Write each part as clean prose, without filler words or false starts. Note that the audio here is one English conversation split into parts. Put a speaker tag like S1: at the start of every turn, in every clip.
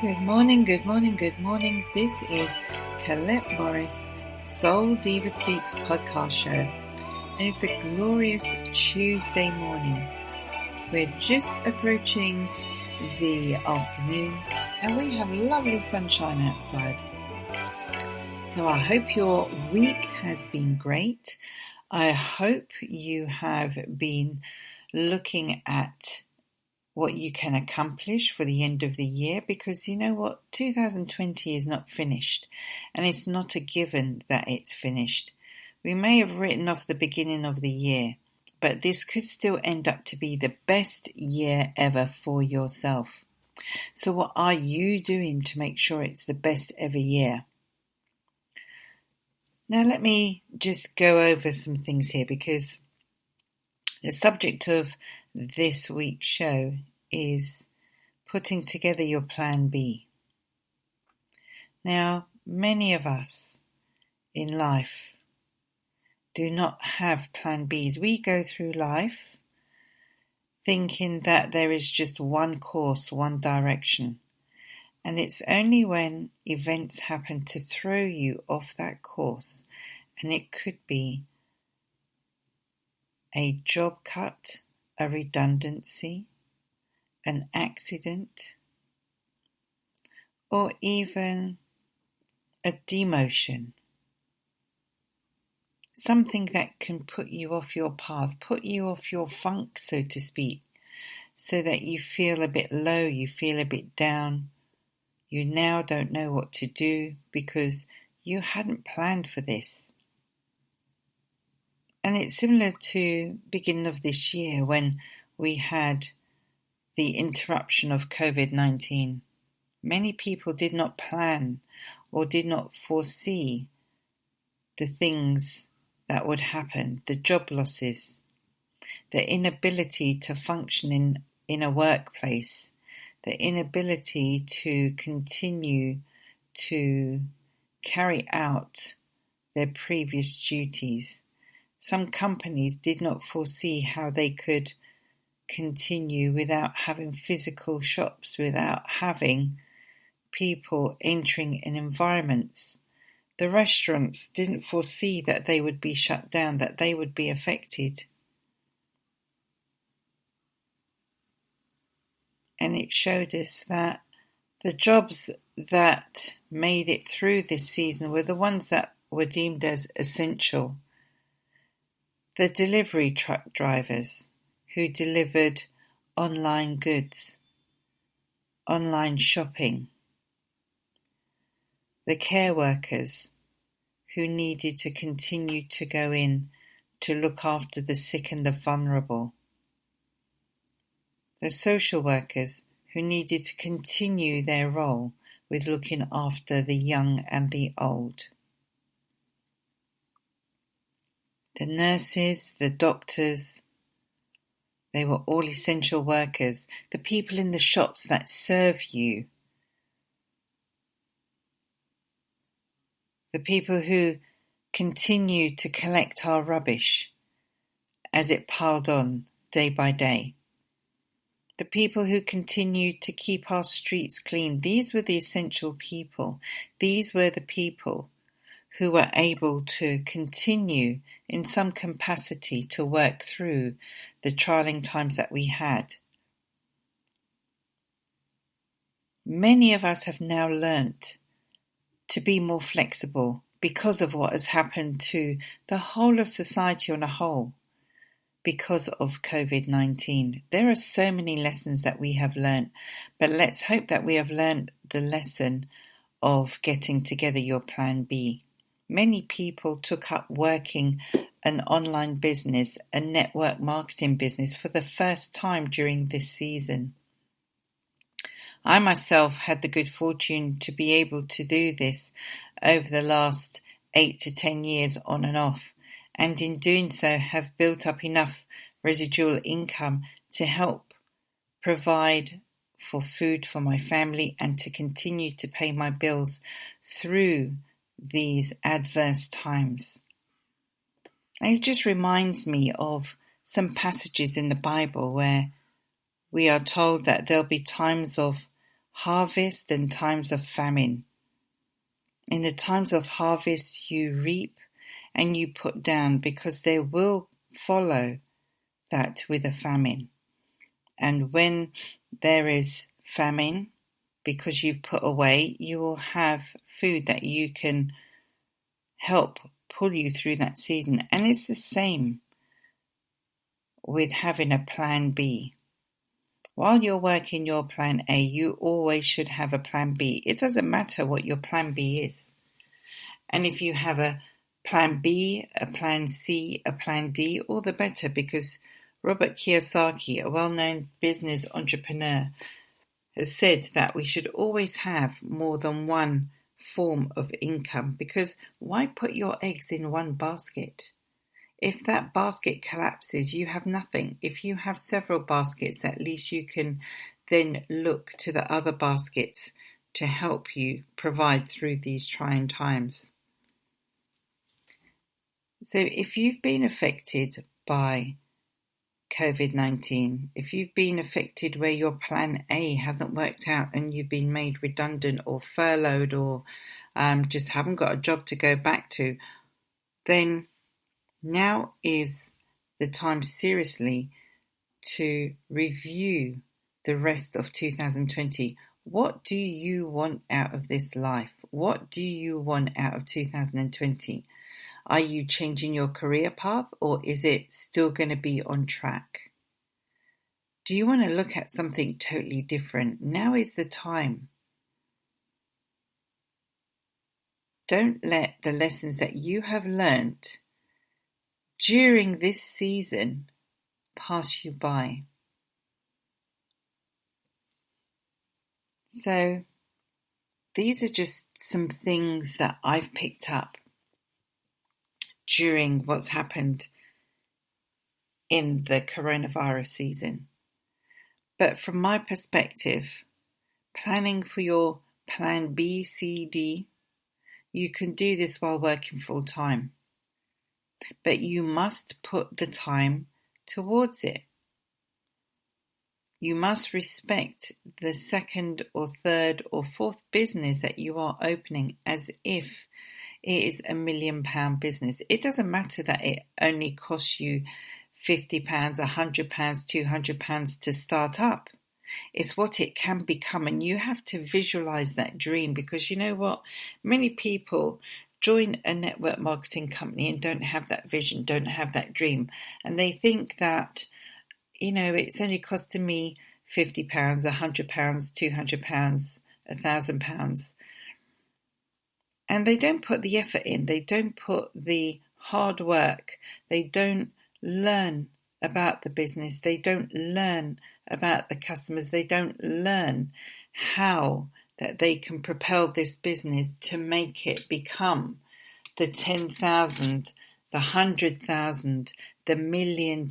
S1: Good morning, good morning, good morning. This is Colette Morris, Soul Diva Speaks podcast show. And it's a glorious Tuesday morning. We're just approaching the afternoon and we have lovely sunshine outside. So I hope your week has been great. I hope you have been looking at what you can accomplish for the end of the year, because you know what, 2020 is not finished, and it's not a given that it's finished. We may have written off the beginning of the year, but this could still end up to be the best year ever for yourself. So what are you doing to make sure it's the best ever year? Now let me just go over some things here, because the subject of this week's show is putting together your plan B. Now, many of us in life do not have plan Bs. We go through life thinking that there is just one course, one direction. And it's only when events happen to throw you off that course, and it could be a job cut, a redundancy, an accident, or even a demotion. Something that can put you off your path, put you off your funk, so to speak, so that you feel a bit low, you feel a bit down. You now don't know what to do because you hadn't planned for this. And it's similar to beginning of this year when we had the interruption of COVID-19. Many people did not plan or did not foresee the things that would happen, the job losses, the inability to function in a workplace, the inability to continue to carry out their previous duties. Some companies did not foresee how they could continue without having physical shops, without having people entering in environments. The restaurants didn't foresee that they would be shut down, that they would be affected. And it showed us that the jobs that made it through this season were the ones that were deemed as essential. The delivery truck drivers who delivered online goods, online shopping, the care workers who needed to continue to go in to look after the sick and the vulnerable, the social workers who needed to continue their role with looking after the young and the old, the nurses, the doctors. They were all essential workers, the people in the shops that serve you, the people who continue to collect our rubbish as it piled on day by day, the people who continue to keep our streets clean. These were the essential people. These were the people who were able to continue in some capacity to work through the trying times that we had. Many of us have now learnt to be more flexible because of what has happened to the whole of society on a whole because of COVID-19. There are so many lessons that we have learnt, but let's hope that we have learnt the lesson of getting together your plan B. Many people took up working an online business, a network marketing business for the first time during this season. I myself had the good fortune to be able to do this over the last 8 to 10 years on and off, and in doing so have built up enough residual income to help provide for food for my family and to continue to pay my bills through these adverse times. And it just reminds me of some passages in the Bible where we are told that there'll be times of harvest and times of famine. In the times of harvest, you reap and you put down, because there will follow that with a famine. And when there is famine, because you've put away, you will have food that you can help pull you through that season. And it's the same with having a plan B. While you're working your plan A, you always should have a plan B. It doesn't matter what your plan B is. And if you have a plan B, a plan C, a plan D, all the better, because Robert Kiyosaki, a well-known business entrepreneur, has said that we should always have more than one form of income, because why put your eggs in one basket? If that basket collapses, you have nothing. If you have several baskets, at least you can then look to the other baskets to help you provide through these trying times. So if you've been affected by COVID-19, if you've been affected where your plan A hasn't worked out and you've been made redundant or furloughed or just haven't got a job to go back to, then now is the time seriously to review the rest of 2020. What do you want out of this life? What do you want out of 2020? Are you changing your career path, or is it still going to be on track? Do you want to look at something totally different? Now is the time. Don't let the lessons that you have learnt during this season pass you by. So these are just some things that I've picked up during what's happened in the coronavirus season. But from my perspective, planning for your plan B, C, D, you can do this while working full time. But you must put the time towards it. You must respect the second or third or fourth business that you are opening as if it is £1 million business. It doesn't matter that it only costs you £50, £100, £200 to start up. It's what it can become, and you have to visualize that dream, because you know what? Many people join a network marketing company and don't have that vision, don't have that dream, and they think that, it's only costing me £50, £100, £200, £1,000. And they don't put the effort in, they don't put the hard work, they don't learn about the business, they don't learn about the customers, they don't learn how that they can propel this business to make it become the 10,000, the 100,000, the £1 million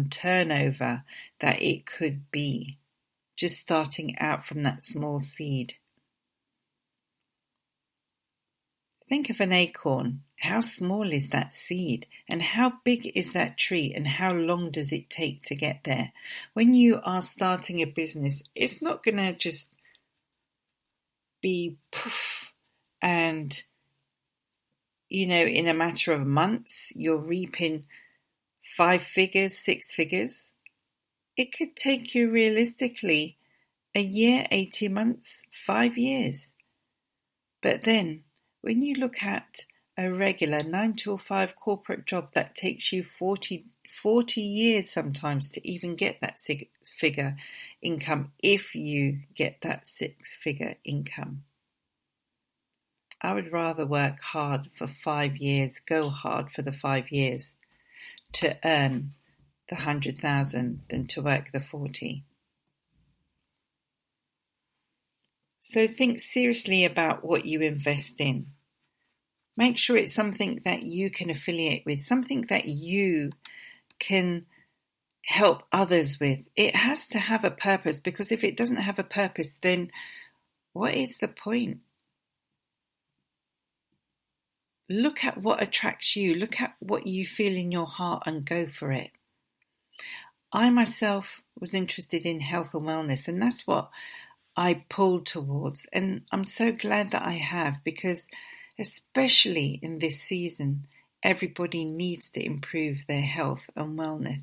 S1: turnover that it could be, just starting out from that small seed. Think of an acorn. How small is that seed? And how big is that tree? And how long does it take to get there? When you are starting a business, it's not going to just be poof and, in a matter of months, you're reaping 5 figures, 6 figures. It could take you realistically a year, 18 months, 5 years. But then, when you look at a regular 9 to 5 corporate job that takes you 40 years sometimes to even get that 6-figure income, if you get that 6-figure income. I would rather work hard for 5 years, go hard for the 5 years to earn the 100,000 than to work the 40. So think seriously about what you invest in. Make sure it's something that you can affiliate with, something that you can help others with. It has to have a purpose, because if it doesn't have a purpose, then what is the point? Look at what attracts you. Look at what you feel in your heart and go for it. I myself was interested in health and wellness, and that's what I pulled towards, and I'm so glad that I have, because especially in this season, everybody needs to improve their health and wellness.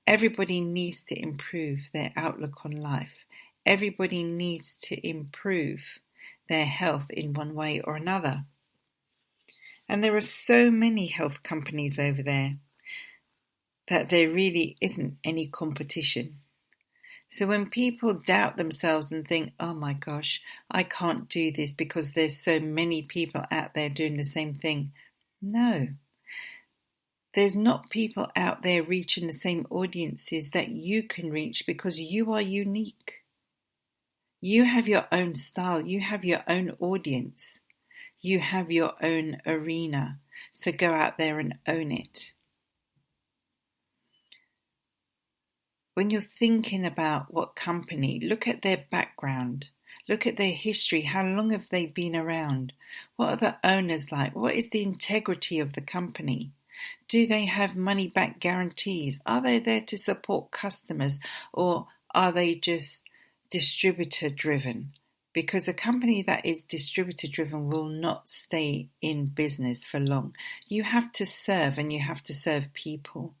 S1: Everybody needs to improve their outlook on life. Everybody needs to improve their health in one way or another. And there are so many health companies over there that there really isn't any competition. So when people doubt themselves and think, oh my gosh, I can't do this because there's so many people out there doing the same thing. No. There's not people out there reaching the same audiences that you can reach because you are unique. You have your own style. You have your own audience. You have your own arena. So go out there and own it. When you're thinking about what company, look at their background. Look at their history. How long have they been around? What are the owners like? What is the integrity of the company? Do they have money back guarantees? Are they there to support customers, or are they just distributor driven? Because a company that is distributor driven will not stay in business for long. You have to serve, and you have to serve people.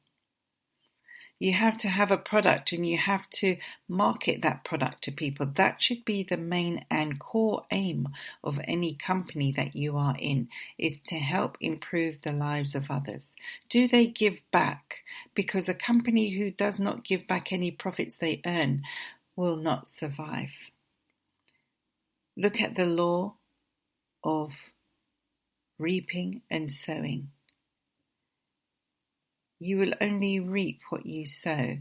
S1: You have to have a product, and you have to market that product to people. That should be the main and core aim of any company that you are in, is to help improve the lives of others. Do they give back? Because a company who does not give back any profits they earn will not survive. Look at the law of reaping and sowing. You will only reap what you sow.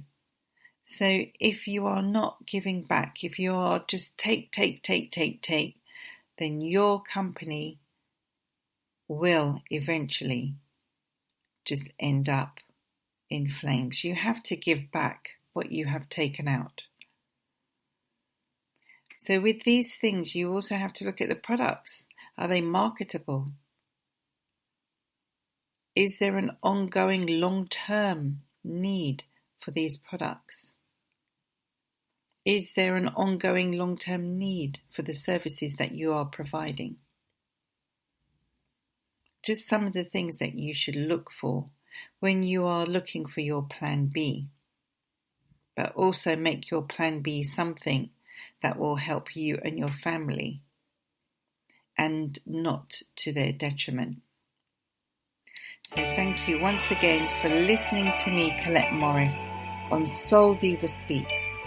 S1: So if you are not giving back, if you are just take, then your company will eventually just end up in flames. You have to give back what you have taken out. So with these things, you also have to look at the products. Are they marketable? Is there an ongoing long-term need for these products? Is there an ongoing long-term need for the services that you are providing? Just some of the things that you should look for when you are looking for your plan B. But also make your plan B something that will help you and your family, and not to their detriment. So thank you once again for listening to me, Colette Morris, on Soul Diva Speaks.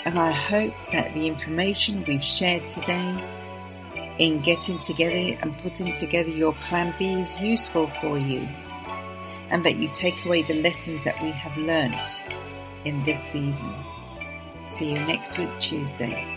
S1: And I hope that the information we've shared today in getting together and putting together your plan B is useful for you, and that you take away the lessons that we have learnt in this season. See you next week, Tuesday.